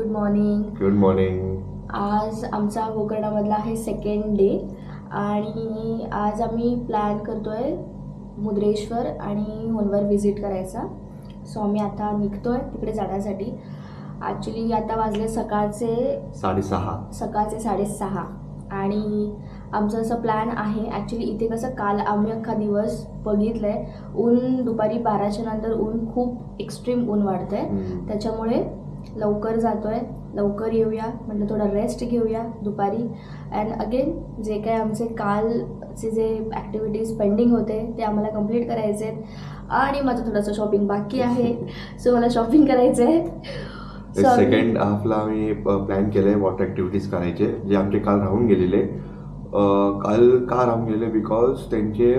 Good morning. Good morning. आज आमचा गोकर्णामधला आहे सेकंड डे आणि आज आम्ही प्लॅन करतोय मुद्रेश्वर आणि होन्नवर व्हिजिट करायचा. सो आम्ही आता निघतोय तिकडे जाण्यासाठी. ॲक्च्युली आता वाजले सकाळचे 6:30 आणि आमचं असं प्लॅन आहे. ॲक्च्युली इथे कसं काल आम्ही अख्खा दिवस बघितलं आहे, ऊन दुपारी 12च्या नंतर ऊन खूप एक्स्ट्रीम ऊन वाढतं आहे. त्याच्यामुळे लवकर जातो आहे, लवकर येऊया म्हटलं, थोडा रेस्ट घेऊया दुपारी. अँड अगेन जे काय आमचे कालचे जे ॲक्टिव्हिटीज पेंडिंग होते ते आम्हाला कंप्लीट करायचे आहेत. आणि माझं थोडंसं शॉपिंग बाकी आहे. सो मला शॉपिंग करायचं आहे. सेकंड हाफला आम्ही प्लॅन केलं आहे वॉटर ॲक्टिव्हिटीज करायचे, जे आमचे काल राहून गेलेले. काल का राहून गेले बिकॉज त्यांचे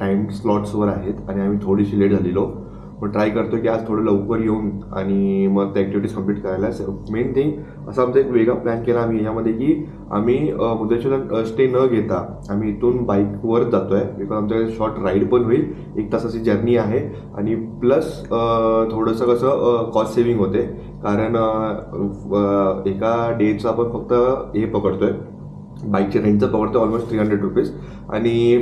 टाईम स्लॉट्सवर आहेत आणि आम्ही थोडीशी लेट झालेलो. मग ट्राय करतो की आज थोडं लवकर येऊन आणि मग त्या ॲक्टिव्हिटीज कंप्लीट करायला. मेन थिंग असा आमचा एक वेगळा प्लॅन केला आम्ही यामध्ये की आम्ही मुद्रेश्वरला स्टे न घेता आम्ही इथून बाईकवरच जातो आहे. बिकॉज आमच्याकडे शॉर्ट राईड पण होईल, 1 तासाची जर्नी आहे आणि प्लस थोडंसं कसं कॉस्ट सेविंग होते. कारण एका डेचं आपण फक्त हे पकडतो आहे, बाईकच्या रेंटचं पकडतो ऑलमोस्ट 300 रुपीज आणि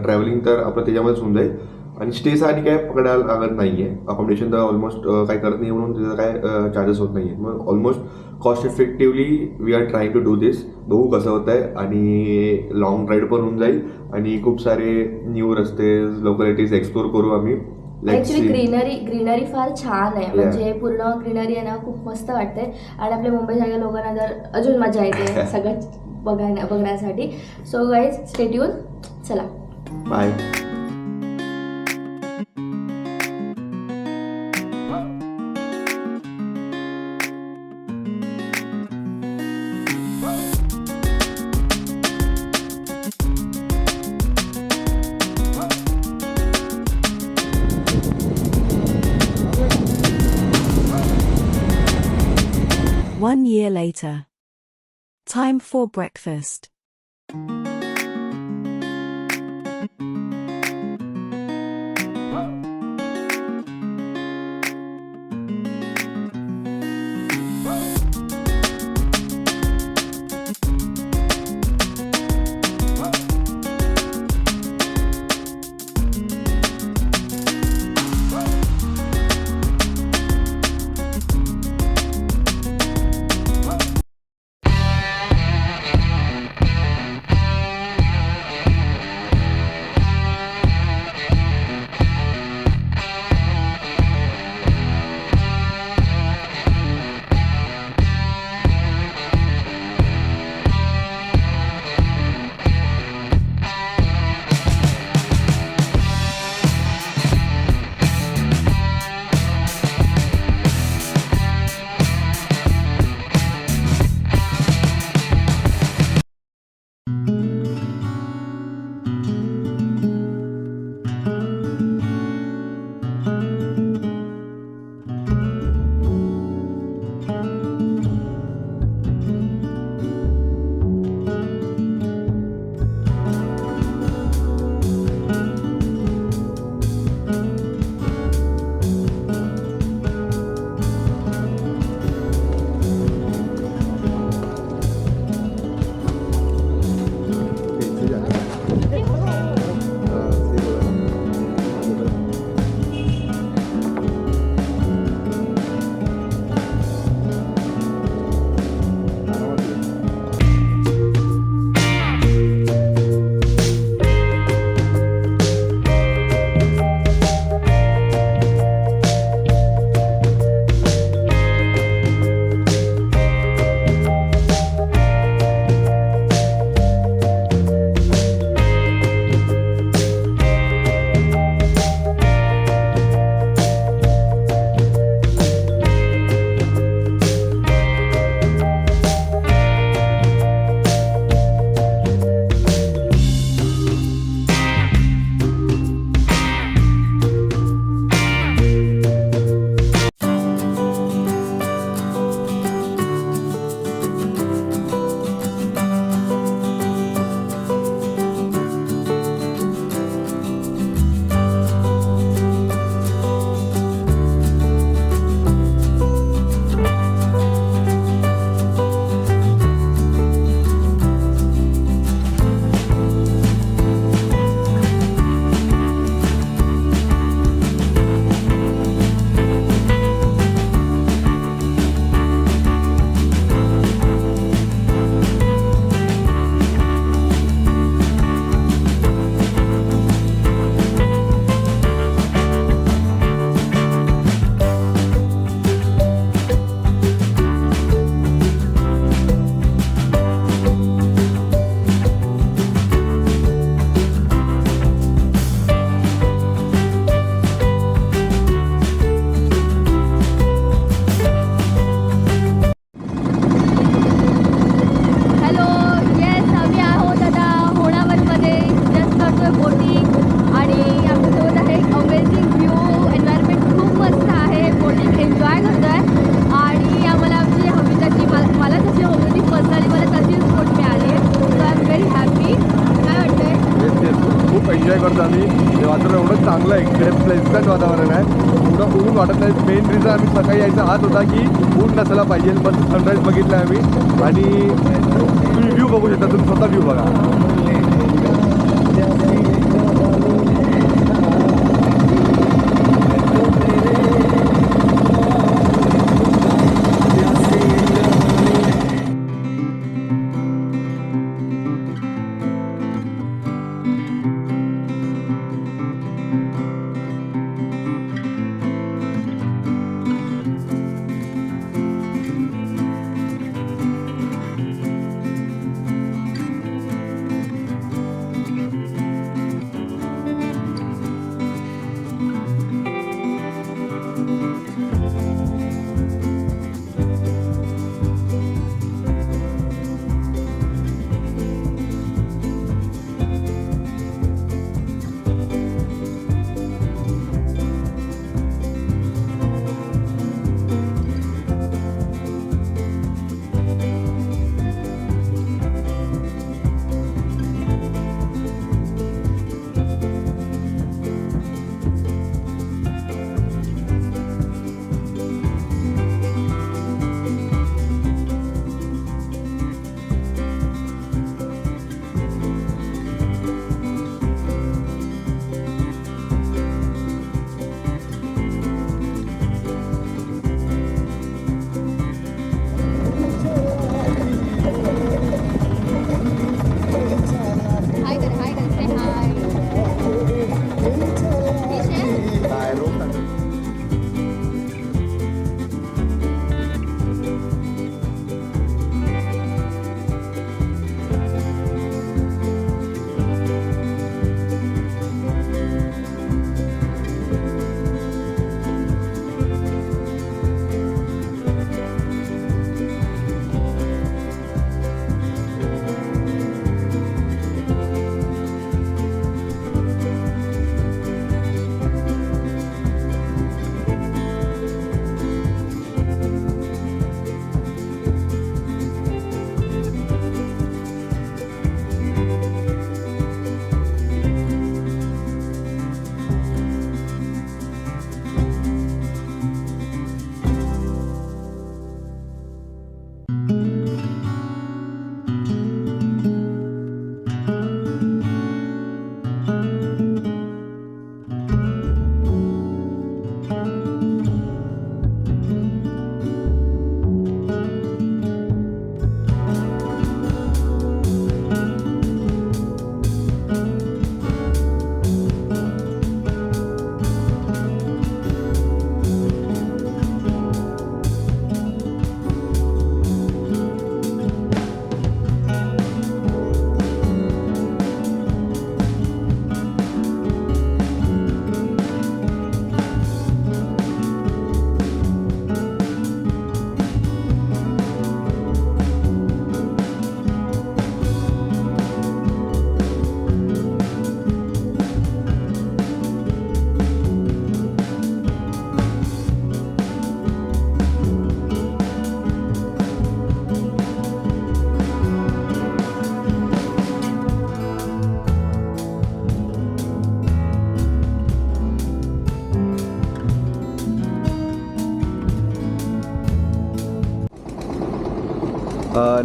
ट्रॅव्हलिंग तर आपलं त्याच्यामध्येच होऊन जाईल. आणि स्टेसाठी काय पकडायला लागत नाही आहे. अकॉमोडेशन तर ऑलमोस्ट काही करत नाही म्हणून त्याचं काय चार्जेस होत नाही आहेत. मग almost cost effectively we are trying to do this. बघू कसं होतं आहे आणि लॉंग राईड पण होऊन जाईल आणि खूप सारे न्यू रस्ते लोकॅलिटीज एक्सप्लोर करू आम्ही. ॲक्च्युली ग्रीनरी फार छान आहे. म्हणजे पूर्ण ग्रीनरी आहे ना, खूप मस्त वाटते. आणि आपल्या मुंबईसारख्या लोकांना तर अजून मजा येते सगळं बघण्यासाठी. So guys stay tune. चला bye. One year later. Time for breakfast. करतो आम्ही. हे वातावरण एवढं चांगलं आहे, इकडे प्लेझंट वातावरण आहे, एवढं ऊन वाटत नाही. मेन रिझन आम्ही सकाळी यायचा हाच होता की ऊन नसायला पाहिजे. मस्त सनराईज बघितला आम्ही आणि तुम्ही व्ह्यू बघू शकता, तुम्ही स्वतः व्ह्यू बघा.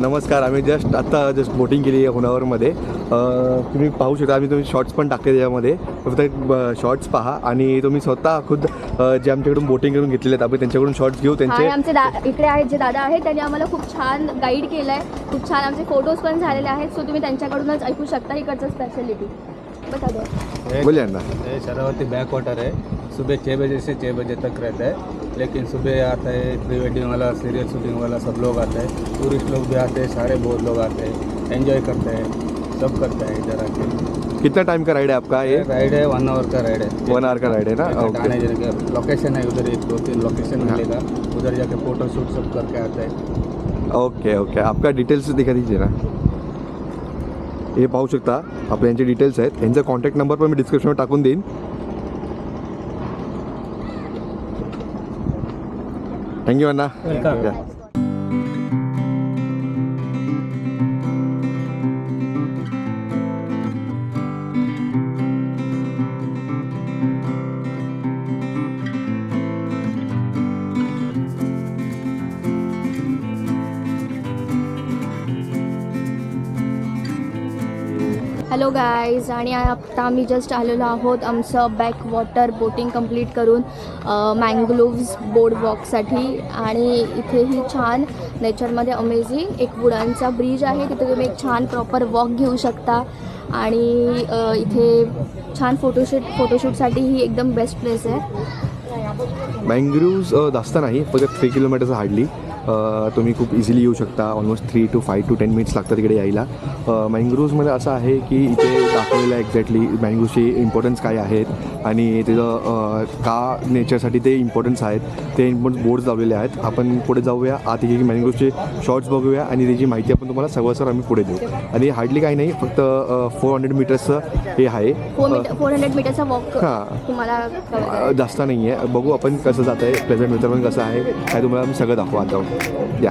नमस्कार. आम्ही जस्ट बोटिंग केली आहे होनावरमध्ये. तुम्ही पाहू शकता, तुम्ही शॉर्ट्स पण टाकले त्याच्यामध्ये. फक्त शॉर्ट्स पहा आणि तुम्ही स्वतः खुद जे आमच्याकडून बोटिंग करून घेतलेले आहेत आपण त्यांच्याकडून शॉर्ट्स घेऊ. त्यांचे आमचे इकडे आहेत जे दादा आहेत, त्यांनी आम्हाला खूप छान गाईड केलं आहे, खूप छान आमचे फोटोज पण झालेले आहेत. सो तुम्ही त्यांच्याकडूनच ऐकू शकता इकडचं स्पेशलिटी. बता दो. बोलिए ना. शरावती बैक वाटर है, सुबह 6 बजे से 6 बजे तक रहता है, लेकिन सुबह आता है प्री वेडिंग वाला, सीरियल शूटिंग वाला सब लोग आते हैं, टूरिस्ट लोग भी आते हैं, सारे बहुत लोग आते हैं, एंजॉय करते हैं, सब करते हैं इधर आके। कितना टाइम का राइड है आपका? ये राइड है 1 आवर का राइड है। 1 आवर का राइड है ना? आने जाने का लोकेशन है उधर, 1-2-3 लोकेशन मिलेगा, उधर जाके फोटो शूट सब करके आते हैं। Okay okay. आपका डिटेल्स दिखा दीजिए ना. हे पाहू शकता आपल्या यांचे डिटेल्स आहेत. यांचा कॉन्टॅक्ट नंबर पण मी डिस्क्रिप्शनवर टाकून देईन. थँक्यू अण्णा. वेलकम. हॅलो गाईज, आणि आता आम्ही जस्ट आलेलो आहोत आमचं बॅक वॉटर बोटिंग कंप्लीट करून मँग्रोव्ज बोर्डवॉकसाठी. आणि इथेही छान नेचरमध्ये अमेझिंग एक वुडांचा ब्रिज आहे, तिथे तुम्ही एक छान प्रॉपर वॉक घेऊ शकता. आणि इथे छान फोटोशूटसाठी ही एकदम बेस्ट प्लेस आहे. मँग्रोव्ज जास्त नाही, फक्त 3 किलोमीटरचं हार्डली. तुम्ही खूप इझिली येऊ शकता. ऑलमोस्ट 3 to 5 to 10 मिनिट्स लागतात तिकडे यायला. मँग्रोव्जमध्ये असं आहे की इथे दाखवलेलं आहे एक्झॅक्टली मँग्रोव्जची इम्पॉर्टन्स काय आहेत आणि त्याचं का नेचरसाठी ते इम्पॉर्टन्स आहेत ते इम्पॉर्टन्स बोर्ड्स लावलेले आहेत. आपण पुढे जाऊया, आत एक मँग्रोव्जचे शॉर्ट्स बघूया आणि त्याची माहिती आपण तुम्हाला सगळं आम्ही पुढे देऊ. आणि हार्डली काही नाही, फक्त 400 मीटर्सचं हे आहे. 400 मीटरचा वॉक तुम्हाला जास्त नाही आहे. बघू आपण कसं जात आहे, प्लेझंट वेदर पण कसं आहे काय तुम्हाला आम्ही सगळं दाखवू आता. या